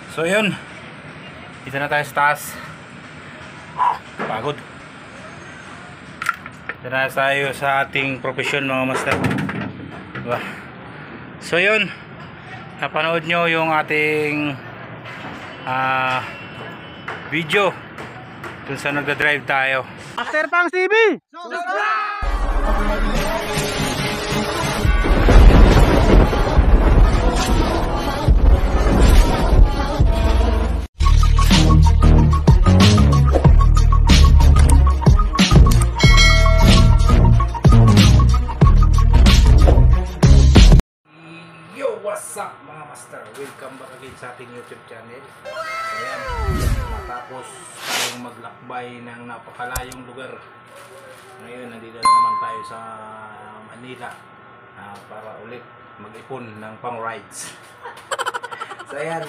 So yun, dito na tayo sa taas. Pagod. Dito na tayo sa ating profesyon mga master, diba? So yun, napanood nyo yung ating video dun sa nagda-drive tayo. Master Pang CB! What's up mga master? Welcome back again sa ating YouTube channel. Ayan, matapos tayong maglakbay ng napakalayong lugar. Ngayon, nandito naman tayo sa Manila para ulit mag-ipon ng pang-rides. So ayan,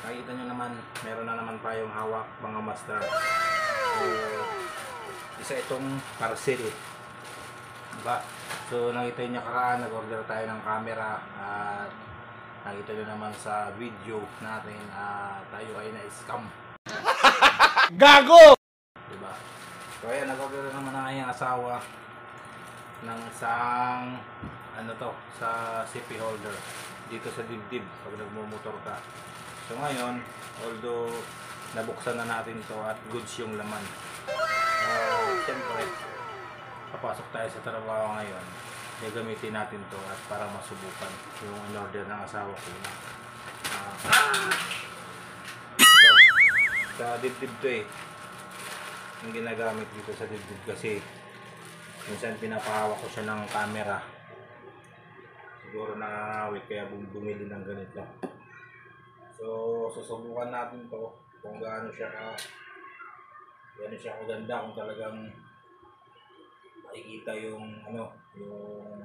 nakita nyo naman, meron na naman tayong hawak mga master. So, isa itong parcel. Diba? So nakita nyo karaan, nag-order tayo ng camera at nakita nyo naman sa video natin tayo ay na-scam. Gago! Diba? So ayan, nag-order naman ang aking asawa ng isang sa CP holder dito sa dibdib pag nagmumotor ka. So ngayon, although nabuksan na natin to at goods yung laman, siyempre papasok tayo sa trabaho ngayon, gagamitin natin to at para masubukan yung in-order ng asawa ko. Sa dibdib to yung ginagamit dito sa dibdib kasi minsan pinapahawak ko siya ng camera, siguro nakangawit kaya bumili ng ganito. So susubukan natin to kung gaano siya kaganda, kung talagang makikita yung yung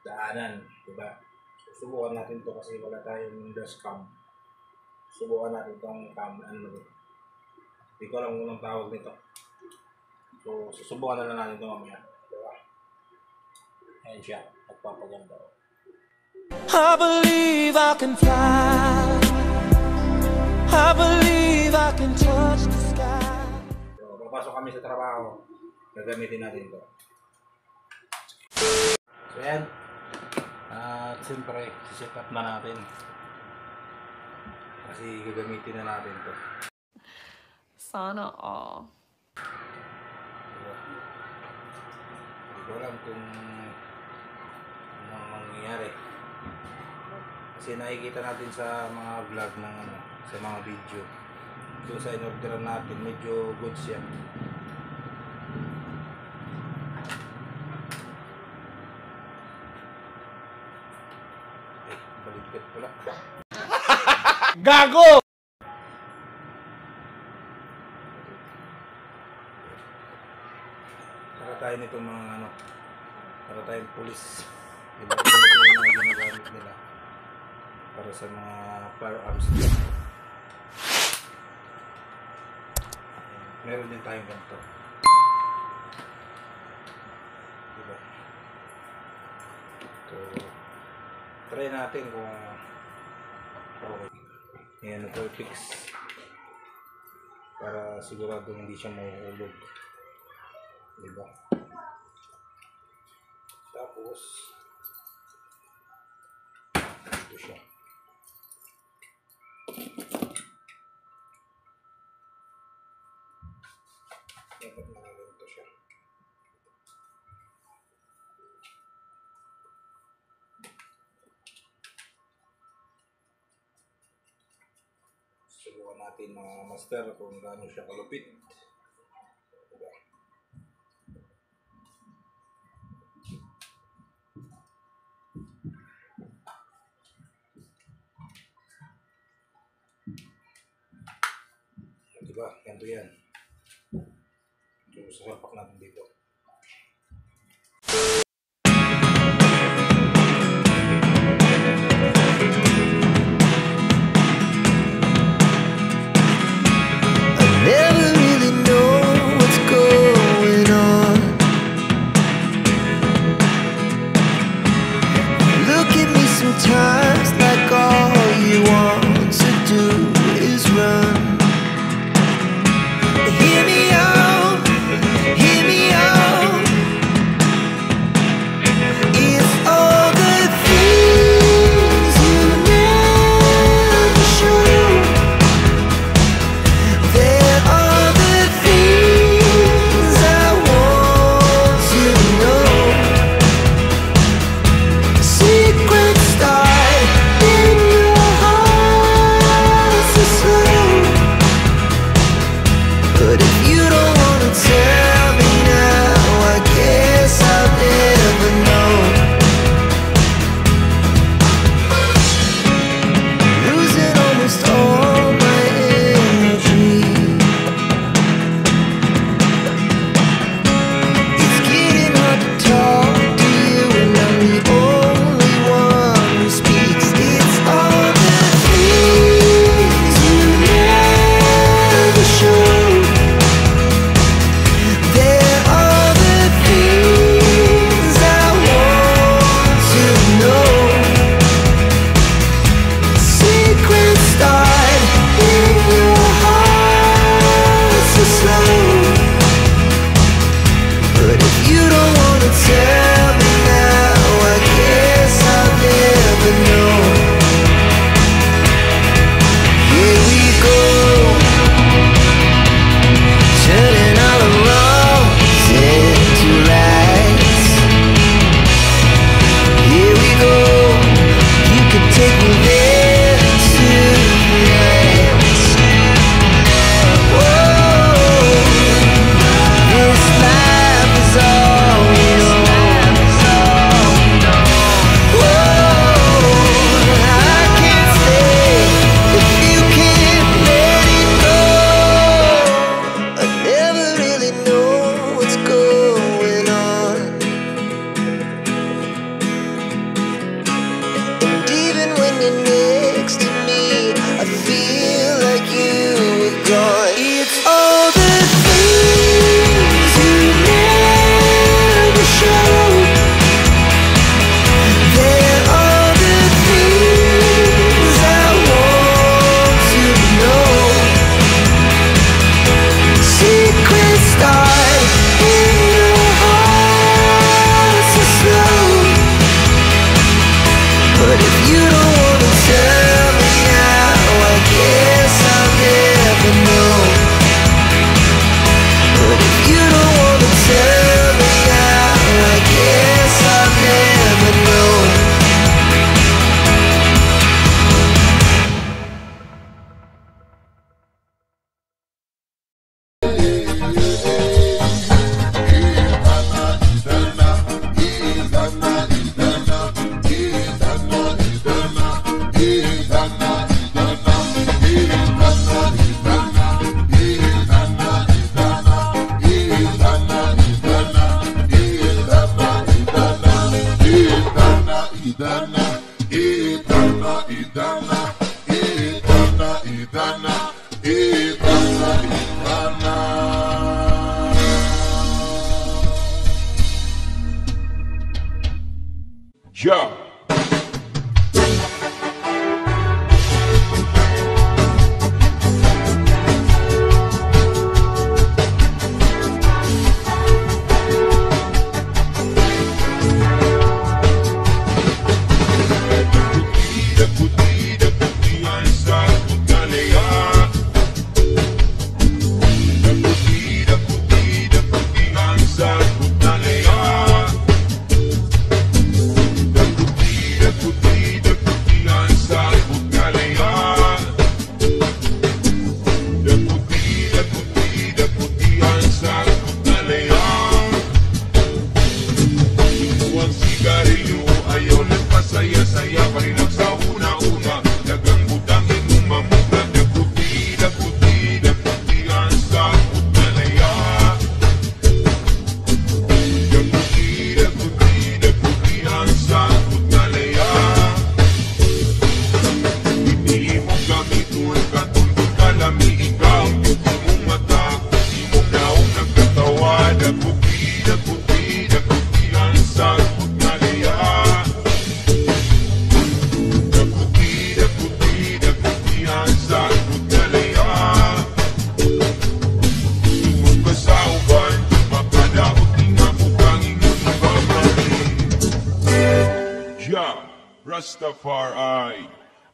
daanan, diba? Susubukan natin to kasi wala tayong dashcam. Subukan natin tong hindi ko alam kung anong tawag nito. So susubukan na lang natin ito mamaya, diba? Ayan siya, nagpapaganda. I believe I can fly. I believe I can touch the sky. So papasok kami sa trabaho, gagamitin natin to. So yan, at siyempre set up na natin kasi gagamitin na natin to. Sana all. Diba? Hindi ko alam kung anong mangyayari kasi nakikita natin sa mga vlog ng sa mga video. So sa in-orderan natin, medyo goods yan. Baligtad pala. Gago! Para tayo nitong mga para tayong pulis. Diba? Ito yung mga ginagamit nila para sa mga firearms. Meron din tayong ganito. Diba? So try natin kung okay. Ayan, ito i-fix para sigurado hindi siya mahuhulog, diba? Tapos ito siya. Dapat nakaganto siya. Subukan natin mga master kung gaano siya kalupit. Diba? Diba? Ganito yan. So sasalpak natin dito. Never really know what's going on. Look at me sometimes like all you want to do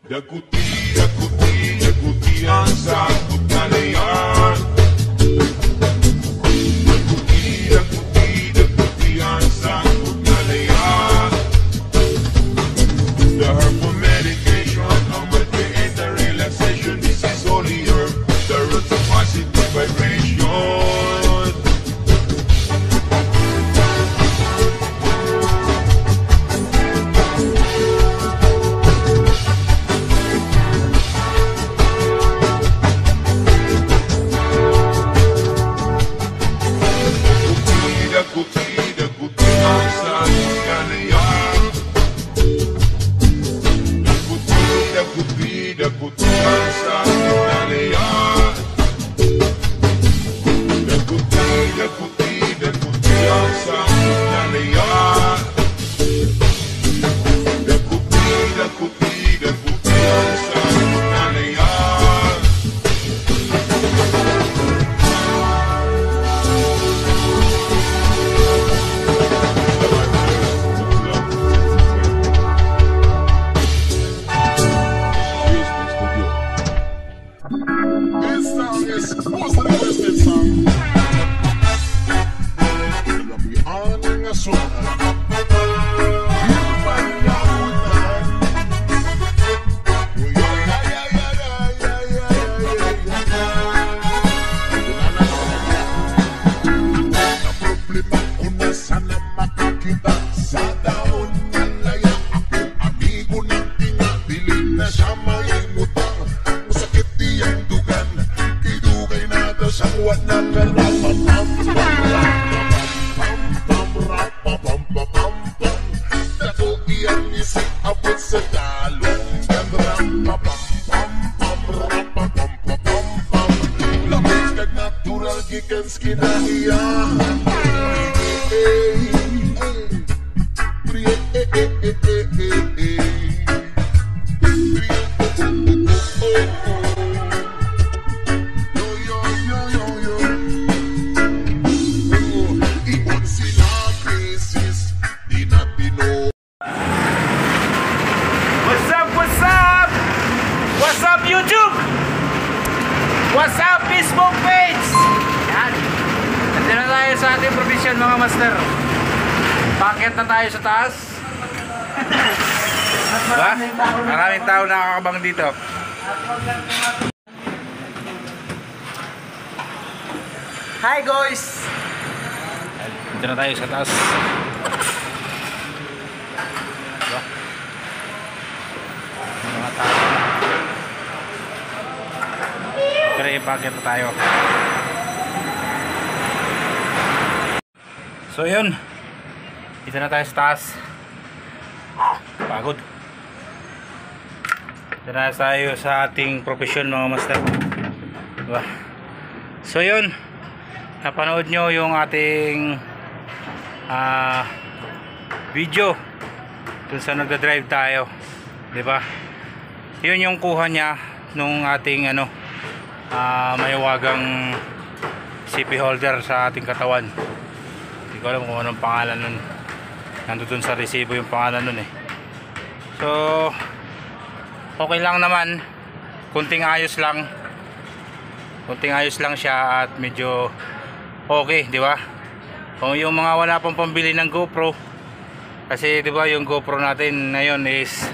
Daguti ang sakot na layan. Daguti ang sakot na layan. The herbal medication will create a relaxation. This is only herb, the roots of positive vibration. Daguti ang sakot na layan. Daguti ang sakot na layan. Daguti ang sakot na layan. Daguti ang sakot na layan. This song is most of the Western song. It'll be on in a song. Problema ko na sana makikita sa daon ng laya. Ako amigo ng tinga, piling na siya maimuta. Masakit diyang dugan, kidugay na daw sa kuwan na karapapam. Dako iyan isi abot sa dalong lamig kag natural gikan skinahiya. What's up? What's up YouTube? What's up Facebook page? Yan. Nandiyan na tayo sa ating provision mga master. Bakit na tayo sa taas? Diba? Maraming tao nakakabang dito. Hi guys! Nandiyan na tayo sa taas. Diba? Mga tao. Pero ipakit na tayo. So yun, dito na tayo sa taas. Pagod. Dito na tayo sa ating profesyon mga master. Diba? So yun, napanood nyo yung ating video dun sa nagda-drive tayo, diba? Yun yung kuha niya nung ating mahiwagang CP holder sa ating katawan. Hindi ko alam kung anong pangalan nun. Nandun sa resibo yung pangalan nun eh. So okay lang naman, kunting ayos lang siya at medyo okay, di ba? Kung yung mga wala pang pambili ng GoPro, kasi di ba yung GoPro natin ngayon is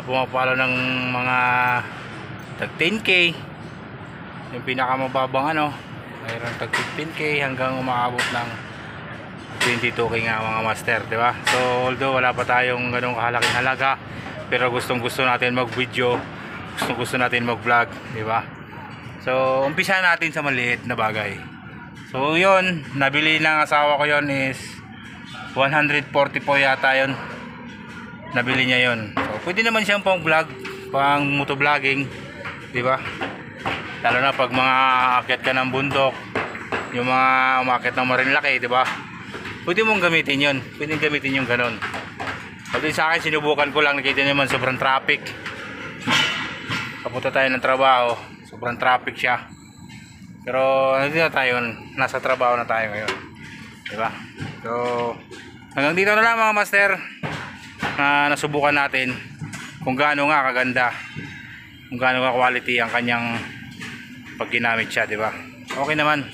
pumapalo ng mga tag 10k, yung pinakamababang mayroon tag 15k hanggang umaabot ng 22k nga mga master, di ba? So although wala pa tayong ganong kahalaking halaga, pero gustong-gusto natin mag-video, gustong-gusto natin mag-vlog, di ba? So umpisa natin sa maliit na bagay. So yun, nabili ng asawa ko yon is 140 po yata yon. Nabili niya yon. So pwede naman siyang pang vlog, pang motovlogging, di ba? Lalo na pag mga aakyat ka ng bundok, yung mga umakyat ng Marinlaki, di ba? Pwede mong gamitin yon. Pwede gamitin yung ganon. Pati sa akin, sinubukan ko lang, nakita naman sobrang traffic. Kapunta tayo ng trabaho, sobrang traffic siya. Pero hindi na tayo, nasa trabaho na tayo ngayon, diba? So hanggang dito na lang mga master na nasubukan natin. kung gaano nga kaganda, kung gaano ka quality ang kanyang pag ginamit siya, di ba? Okay naman.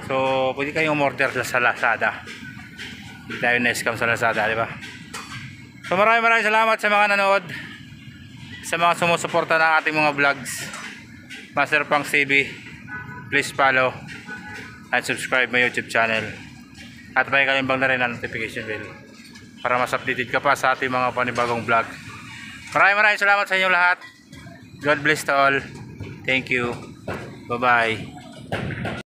So pwede kayong umorder sa Lazada. Hindi tayo na-scam sa Lazada, di ba? So maraming salamat sa mga nanood, sa mga sumusuporta ng ating mga vlogs. Master Punks TV, please follow and subscribe my YouTube channel. At may kalimbang na rin ang notification bell para mas updated ka pa sa ating mga panibagong vlog. Maraming salamat sa inyong lahat. God bless to all. Thank you. Bye bye.